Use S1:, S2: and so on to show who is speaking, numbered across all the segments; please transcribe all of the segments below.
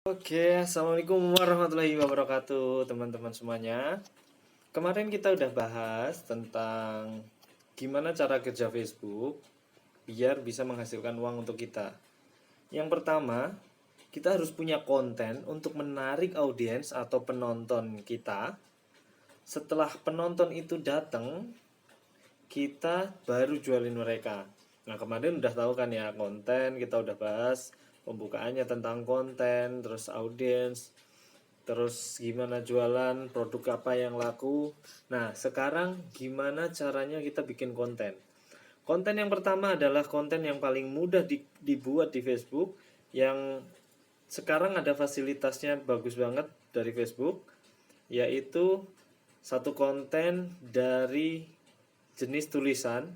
S1: Oke, assalamualaikum warahmatullahi wabarakatuh, teman-teman semuanya. Kemarin kita udah bahas tentang gimana cara kerja Facebook biar bisa menghasilkan uang untuk kita. Yang pertama, kita harus punya konten untuk menarik audiens atau penonton kita. Setelah penonton itu datang, kita baru jualin mereka. Nah, kemarin udah tahu kan ya, konten kita udah bahas pembukaannya tentang konten, terus audiens, terus gimana jualan, produk apa yang laku. Nah, sekarang gimana caranya kita bikin konten. Konten yang pertama adalah konten yang paling mudah dibuat di Facebook, yang sekarang ada fasilitasnya bagus banget dari Facebook, yaitu satu konten dari jenis tulisan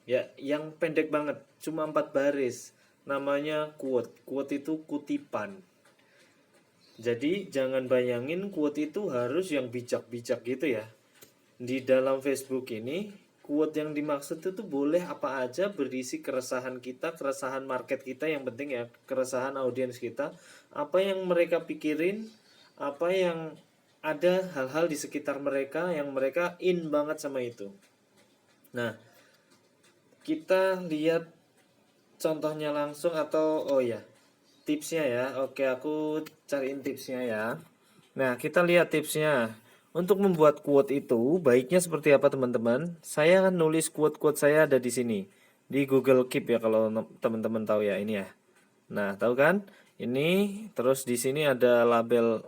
S1: ya yang pendek banget, cuma 4 baris. Namanya quote. Quote itu kutipan. Jadi jangan bayangin quote itu harus yang bijak-bijak gitu ya. Di dalam Facebook ini, quote yang dimaksud itu boleh apa aja, berisi keresahan kita, keresahan market kita, yang penting ya keresahan audiens kita, apa yang mereka pikirin, apa yang ada hal-hal di sekitar mereka yang mereka in banget sama itu. Nah, kita lihat contohnya langsung atau oh ya, tipsnya ya. Oke, aku cariin tipsnya ya. Nah, kita lihat tipsnya. Untuk membuat quote itu baiknya seperti apa, teman-teman? Saya akan nulis quote-quote saya ada di sini. Di Google Keep ya, kalau teman-teman tahu ya ini ya. Nah, tahu kan? Ini terus di sini ada label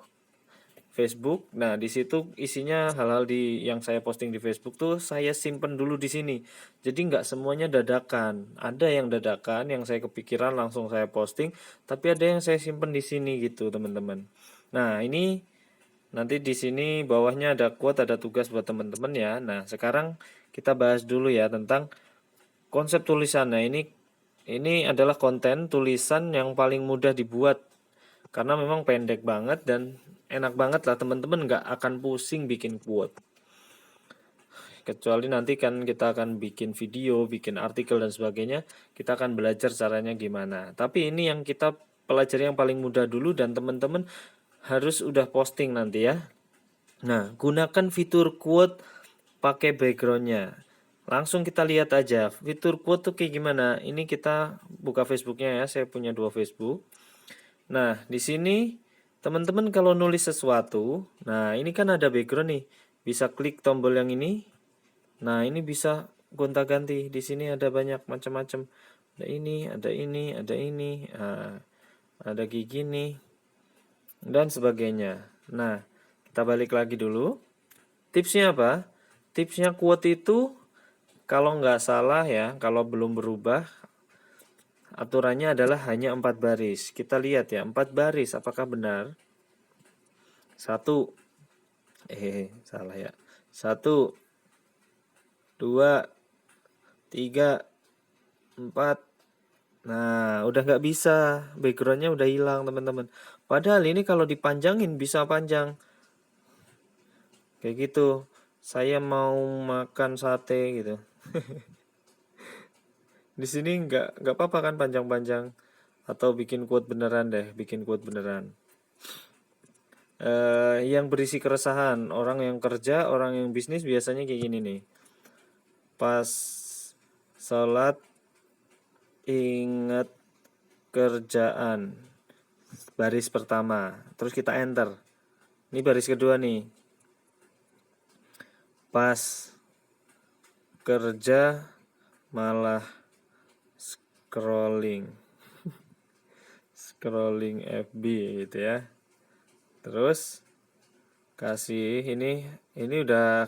S1: Facebook. Nah, di situ isinya hal-hal yang saya posting di Facebook tuh saya simpen dulu di sini. Jadi nggak semuanya dadakan. Ada yang dadakan, yang saya kepikiran langsung saya posting, tapi ada yang saya simpen di sini gitu, teman-teman. Nah, ini nanti di sini bawahnya ada quote, ada tugas buat teman-teman ya. Nah, sekarang kita bahas dulu ya tentang konsep tulisan. Nah, ini adalah konten tulisan yang paling mudah dibuat karena memang pendek banget dan enak banget lah, teman-teman nggak akan pusing bikin quote. Kecuali nanti kan kita akan bikin video, bikin artikel dan sebagainya, kita akan belajar caranya gimana. Tapi ini yang kita pelajari yang paling mudah dulu dan teman-teman harus udah posting nanti ya. Nah, gunakan fitur quote pakai backgroundnya. Langsung kita lihat aja fitur quote tuh kayak gimana. Ini kita buka Facebooknya ya, saya punya 2 Facebook. Nah, di sini teman-teman kalau nulis sesuatu, nah ini kan ada background nih. Bisa klik tombol yang ini. Nah, ini bisa gonta-ganti. Di sini ada banyak macam-macam. Ada ini, ada ini, ada ini, ada gigi nih dan sebagainya. Nah, kita balik lagi dulu. Tipsnya apa? Tipsnya quote itu kalau nggak salah ya, kalau belum berubah, aturannya adalah hanya 4 baris. Kita lihat ya, 4 baris apakah benar? Satu, salah ya. 1, 2, 3, 4. Nah, udah nggak bisa. Backgroundnya udah hilang, teman-teman. Padahal ini kalau dipanjangin bisa panjang. Kayak gitu. Saya mau makan sate gitu. Di sini nggak apa-apa kan panjang-panjang. Atau bikin quote beneran deh, bikin quote beneran. Yang berisi keresahan orang yang kerja, orang yang bisnis biasanya kayak gini nih. Pas sholat ingat kerjaan, baris pertama, terus kita enter. Ini baris kedua nih. Pas kerja malah scrolling FB gitu ya. Terus kasih ini udah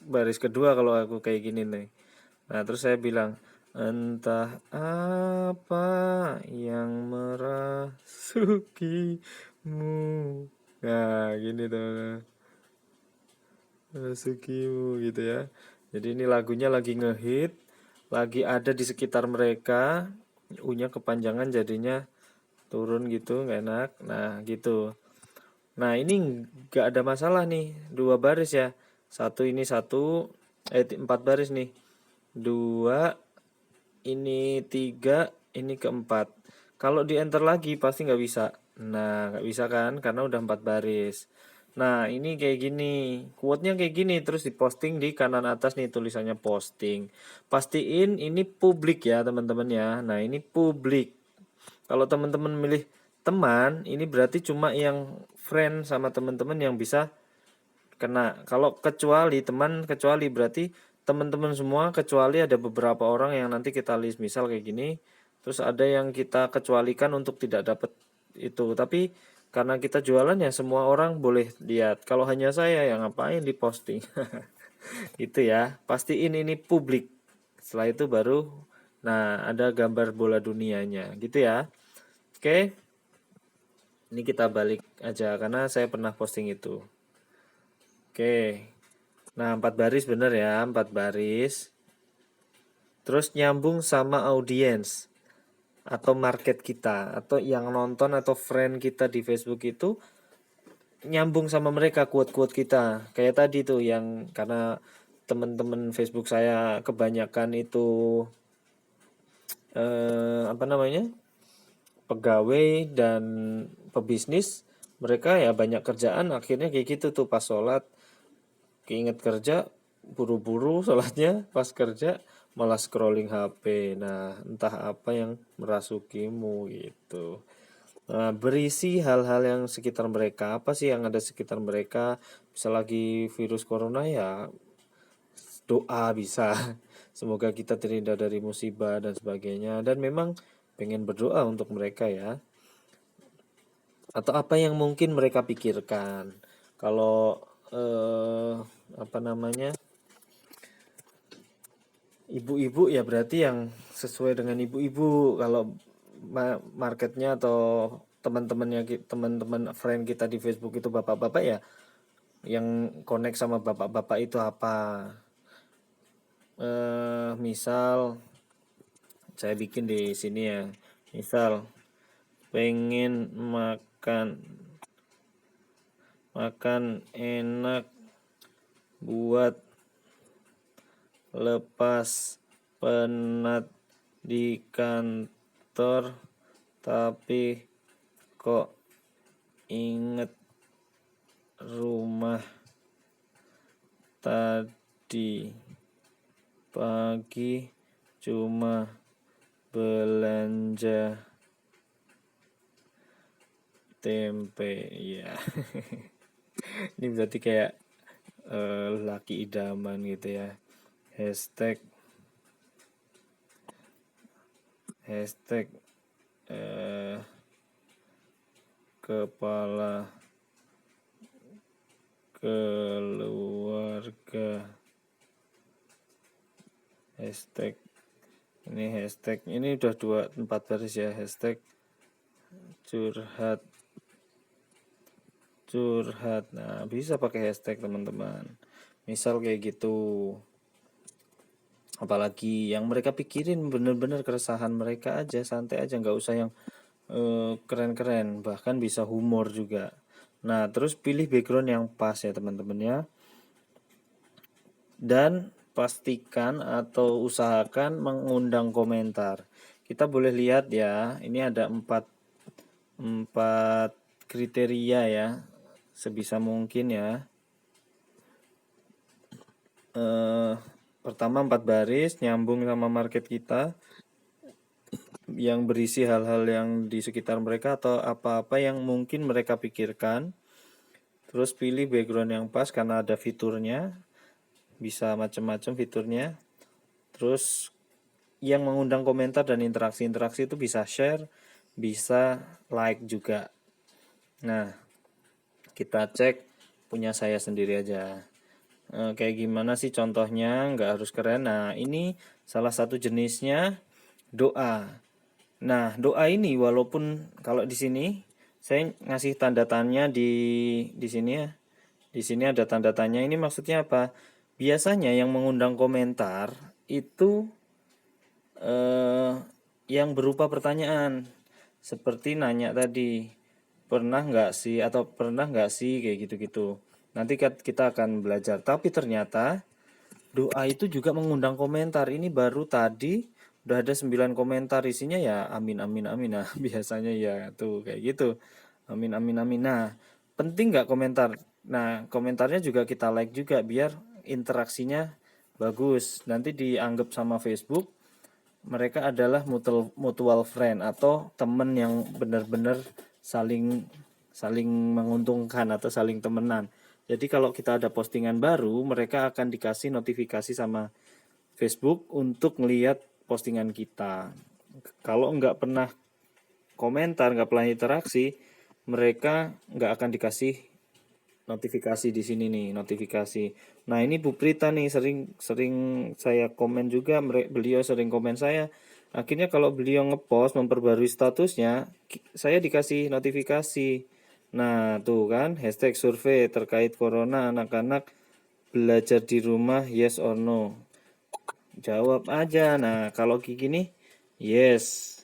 S1: baris kedua kalau aku kayak gini nih. Nah, terus saya bilang, entah apa yang merasukimu. Nah, gini tuh. Merasukimu gitu ya. Jadi ini lagunya lagi ngehit, lagi ada di sekitar mereka. U-nya kepanjangan jadinya turun gitu, nggak enak. Nah, gitu. Nah, ini nggak ada masalah nih, 2 baris ya. Satu ini 4 baris nih. 2, ini 3, ini keempat. Kalau di enter lagi pasti nggak bisa. Nah, nggak bisa kan? Karena udah 4 baris. Nah, ini kayak gini. Quote-nya kayak gini. Terus diposting di kanan atas nih tulisannya posting. Pastiin ini publik ya teman-teman ya. Nah, ini publik. Kalau teman-teman milih teman, ini berarti cuma yang friend sama teman-teman yang bisa kena. Kalau kecuali teman, kecuali berarti teman-teman semua kecuali ada beberapa orang yang nanti kita list misal kayak gini. Terus ada yang kita kecualikan untuk tidak dapat itu. Tapi karena kita jualan ya semua orang boleh lihat. Kalau hanya saya yang ngapain di posting. Itu ya. Pastiin ini publik. Setelah itu baru nah ada gambar bola dunianya gitu ya. Oke. Ini kita balik aja karena saya pernah posting itu. Oke. Nah, 4 baris bener ya, 4 baris. Terus nyambung sama audiens atau market kita atau yang nonton atau friend kita di Facebook itu nyambung sama mereka quote-quote kita. Kayak tadi tuh yang karena teman-teman Facebook saya kebanyakan itu apa namanya? Pegawai dan pebisnis, mereka ya banyak kerjaan akhirnya kayak gitu tuh pas sholat keinget kerja buru-buru sholatnya pas kerja malah scrolling HP. Nah, entah apa yang merasukimu gitu. Nah, berisi hal-hal yang sekitar mereka. Apa sih yang ada sekitar mereka? Bisa lagi virus corona ya doa bisa. Semoga kita terhindar dari musibah dan sebagainya. Dan memang pengen berdoa untuk mereka ya. Atau apa yang mungkin mereka pikirkan. Kalau apa namanya? Ibu-ibu ya berarti yang sesuai dengan ibu-ibu. Kalau marketnya atau teman-teman friend kita di Facebook itu bapak-bapak ya yang connect sama bapak-bapak itu apa? Misal saya bikin di sini ya. Misal pengen makan enak buat lepas penat di kantor tapi kok inget rumah tadi pagi cuma belanja tempe ya. Ini berarti kayak laki idaman gitu ya. Hashtag eh, kepala keluarga. Hashtag ini udah 4 baris ya. Hashtag curhat. Nah, bisa pakai hashtag teman-teman. Misal kayak gitu. Apalagi yang mereka pikirin bener-bener keresahan mereka aja, santai aja, nggak usah yang keren-keren, bahkan bisa humor juga. Nah, terus pilih background yang pas ya teman-teman ya. Dan pastikan atau usahakan mengundang komentar. Kita boleh lihat ya, ini ada 4 kriteria ya, sebisa mungkin ya. Pertama 4 baris, nyambung sama market kita, yang berisi hal-hal yang di sekitar mereka atau apa-apa yang mungkin mereka pikirkan. Terus pilih background yang pas karena ada fiturnya, bisa macam-macam fiturnya. Terus yang mengundang komentar dan interaksi itu bisa share, bisa like juga. Nah, kita cek punya saya sendiri aja. Kayak gimana sih contohnya, nggak harus keren. Nah, ini salah satu jenisnya doa. Nah, doa ini walaupun kalau di sini saya ngasih tanda tanya di sini ya. Di sini ada tanda tanya. Ini maksudnya apa? Biasanya yang mengundang komentar itu yang berupa pertanyaan seperti nanya tadi, pernah nggak sih atau pernah nggak sih kayak gitu-gitu. Nanti kita akan belajar. Tapi ternyata doa itu juga mengundang komentar. Ini baru tadi udah ada 9 komentar, isinya ya amin amin amin. Nah, biasanya ya tuh kayak gitu. Amin amin amin. Nah, penting nggak komentar? Nah, komentarnya juga kita like juga biar interaksinya bagus. Nanti dianggap sama Facebook mereka adalah mutual friend atau temen yang benar-benar saling saling menguntungkan atau saling temenan. Jadi kalau kita ada postingan baru, mereka akan dikasih notifikasi sama Facebook untuk ngelihat postingan kita. Kalau nggak pernah komentar, nggak pernah interaksi, mereka nggak akan dikasih notifikasi di sini nih, notifikasi. Nah, ini Bu Prita nih sering saya komen juga, beliau sering komen saya. Akhirnya kalau beliau ngepost memperbarui statusnya, saya dikasih notifikasi. Nah, tuh kan hashtag survei terkait corona anak-anak belajar di rumah yes or no. Jawab aja. Nah, kalau kayak gini, yes.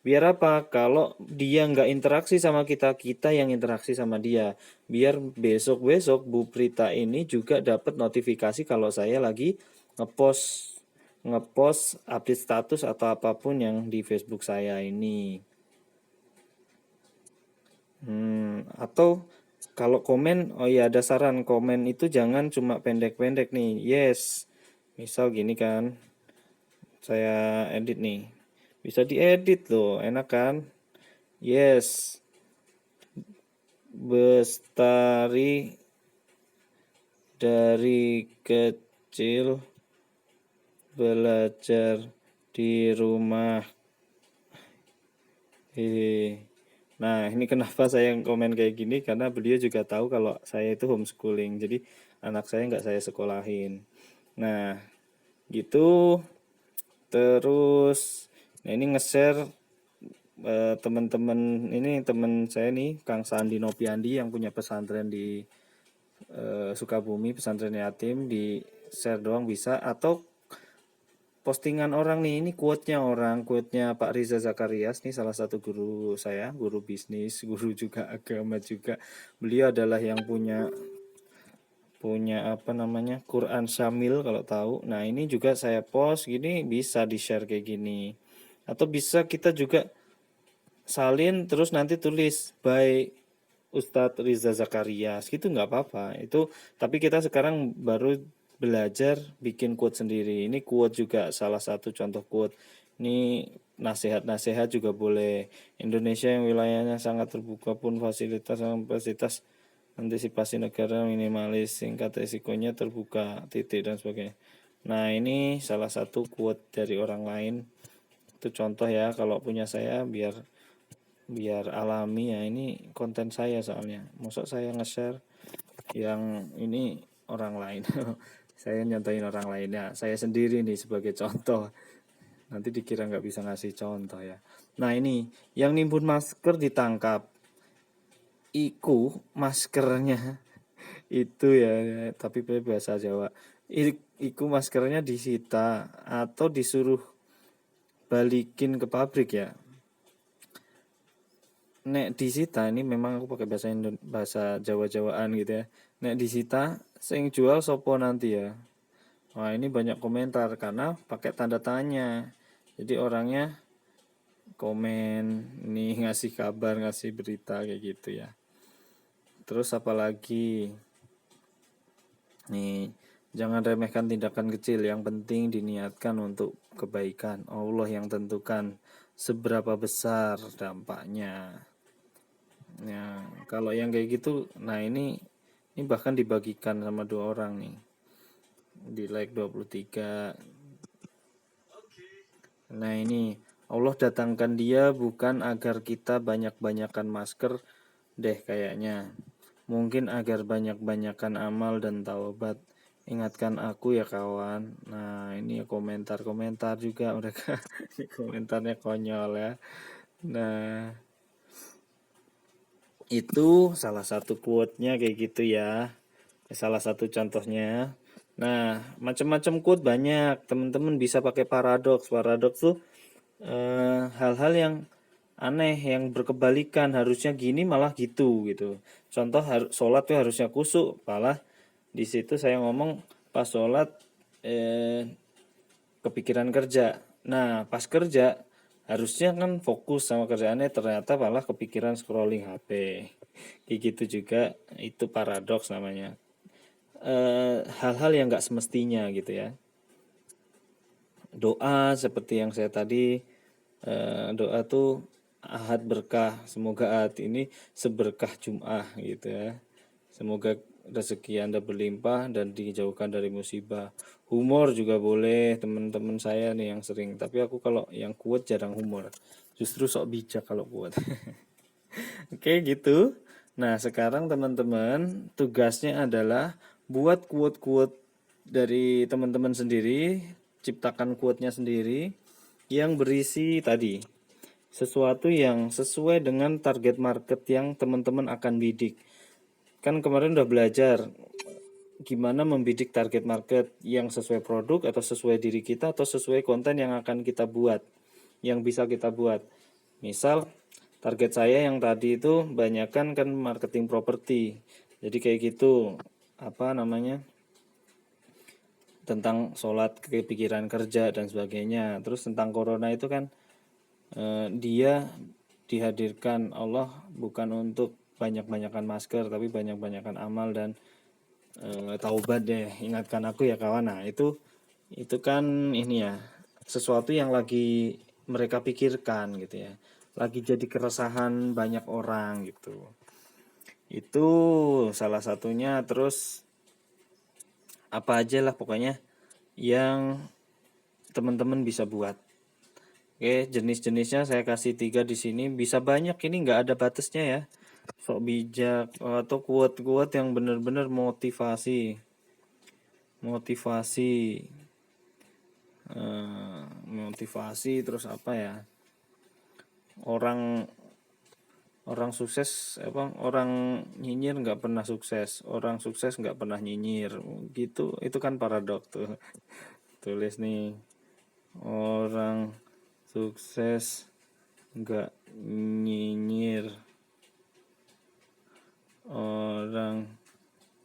S1: Biar apa? Kalau dia nggak interaksi sama kita, kita yang interaksi sama dia. Biar besok-besok Bu Prita ini juga dapat notifikasi kalau saya lagi ngepost ngepost update status atau apapun yang di Facebook saya ini. Atau kalau komen, oh iya ada saran komen itu jangan cuma pendek-pendek nih. Yes. Misal gini kan, saya edit nih. Bisa diedit loh, enak kan? Yes, Bestari dari kecil belajar di rumah. Hehe. Nah, ini kenapa saya komen kayak gini karena beliau juga tahu kalau saya itu homeschooling. Jadi anak saya nggak saya sekolahin. Nah, gitu. Terus, nah ini nge-share teman-teman ini teman saya nih Kang Sandi Nopiandi yang punya pesantren di Sukabumi, pesantren yatim, di share doang bisa atau postingan orang nih, ini quote-nya Pak Riza Zakarias nih, salah satu guru saya, guru bisnis, guru juga agama juga. Beliau adalah yang punya punya apa namanya Quran Syamil kalau tahu. Nah, ini juga saya post gini bisa di-share kayak gini. Atau bisa kita juga salin terus nanti tulis by Ustadz Riza Zakarias gitu nggak apa-apa itu, tapi kita sekarang baru belajar bikin quote sendiri. Ini quote juga salah satu contoh quote. Ini nasihat-nasihat juga boleh. Indonesia yang wilayahnya sangat terbuka pun fasilitas antisipasi negara minimalis, singkat resikonya terbuka titik dan sebagainya. Nah, ini salah satu quote dari orang lain, itu contoh ya kalau punya saya biar biar alami ya, ini konten saya soalnya masa saya nge-share yang ini orang lain. Saya nyontohin orang lain ya, saya sendiri nih sebagai contoh, nanti dikira nggak bisa ngasih contoh ya. Nah, ini yang nimbun masker ditangkap, iku maskernya itu ya, tapi bahasa Jawa. Iku maskernya disita atau disuruh balikin ke pabrik ya. Nek disita ini memang aku pakai bahasa Jawa-Jawaan gitu ya. Nek disita sing jual sopo nanti ya. Wah, ini banyak komentar karena pakai tanda tanya. Jadi orangnya komen ini ngasih kabar, ngasih berita kayak gitu ya. Terus apalagi nih, jangan remehkan tindakan kecil, yang penting diniatkan untuk kebaikan. Allah yang tentukan seberapa besar dampaknya. Ya, kalau yang kayak gitu, nah ini bahkan dibagikan sama 2 orang nih. Di like 23. Nah, ini Allah datangkan dia bukan agar kita banyak-banyakan masker deh kayaknya. Mungkin agar banyak-banyakan amal dan taubat. Ingatkan aku ya kawan. Nah, ini komentar-komentar juga mereka. Ini komentarnya konyol ya. Nah, itu salah satu quote-nya kayak gitu ya. Salah satu contohnya. Nah, macam-macam quote banyak. Teman-teman bisa pakai paradoks. Paradoks tuh hal-hal yang aneh, yang berkebalikan, harusnya gini malah gitu. Contoh sholat tuh harusnya kusuk, malah di situ saya ngomong pas sholat kepikiran kerja. Nah, pas kerja harusnya kan fokus sama kerjaannya, ternyata malah kepikiran scrolling HP. Kayak gitu juga, itu paradoks namanya. Hal-hal yang nggak semestinya gitu ya. Doa seperti yang saya tadi, doa tuh ahad berkah, semoga ahad ini seberkah Jum'ah gitu ya. Semoga rezeki Anda berlimpah dan dijauhkan dari musibah. Humor juga boleh, teman-teman saya nih yang sering. Tapi aku kalau yang kuat jarang humor. Justru sok bijak kalau kuat. Oke gitu. Nah sekarang teman-teman tugasnya adalah buat quote-quote dari teman-teman sendiri, ciptakan quote-nya sendiri yang berisi tadi sesuatu yang sesuai dengan target market yang teman-teman akan bidik. Kan kemarin udah belajar gimana membidik target market yang sesuai produk atau sesuai diri kita atau sesuai konten yang akan kita buat, yang bisa kita buat. Misal target saya yang tadi itu banyakkan kan marketing properti. Jadi kayak gitu, apa namanya? Tentang sholat, kepikiran kerja dan sebagainya. Terus tentang corona itu kan dia dihadirkan Allah bukan untuk banyak-banyakan masker tapi banyak-banyakan amal dan taubat deh, ingatkan aku ya kawan. Nah itu kan ini ya sesuatu yang lagi mereka pikirkan gitu ya, lagi jadi keresahan banyak orang gitu. Itu salah satunya. Terus apa aja lah pokoknya yang teman-teman bisa buat. Oke, jenis-jenisnya saya kasih 3 di sini. Bisa banyak, ini nggak ada batasnya ya. Sok bijak atau kuat-kuat yang benar-benar motivasi. Motivasi, motivasi terus apa ya? Orang orang sukses apa? Orang nyinyir nggak pernah sukses. Orang sukses nggak pernah nyinyir. Gitu, itu kan paradoks tuh. Tulis nih, orang sukses nggak nyinyir, orang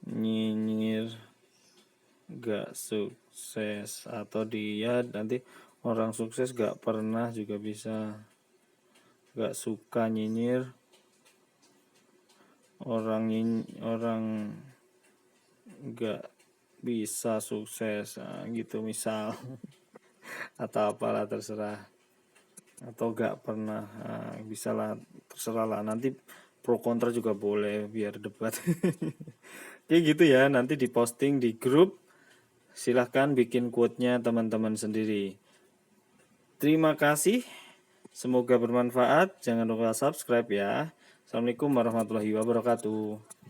S1: nyinyir gak sukses. Atau dia nanti orang sukses gak pernah juga bisa, gak suka nyinyir, orang gak bisa sukses. Nah, gitu misal. Atau apalah terserah, atau gak pernah. Nah, bisa lah, terserah lah, nanti pro kontra juga boleh biar debat. Kayak gitu ya, nanti diposting di grup. Silahkan bikin quote-nya teman-teman sendiri. Terima kasih. Semoga bermanfaat. Jangan lupa subscribe ya. Assalamualaikum warahmatullahi wabarakatuh.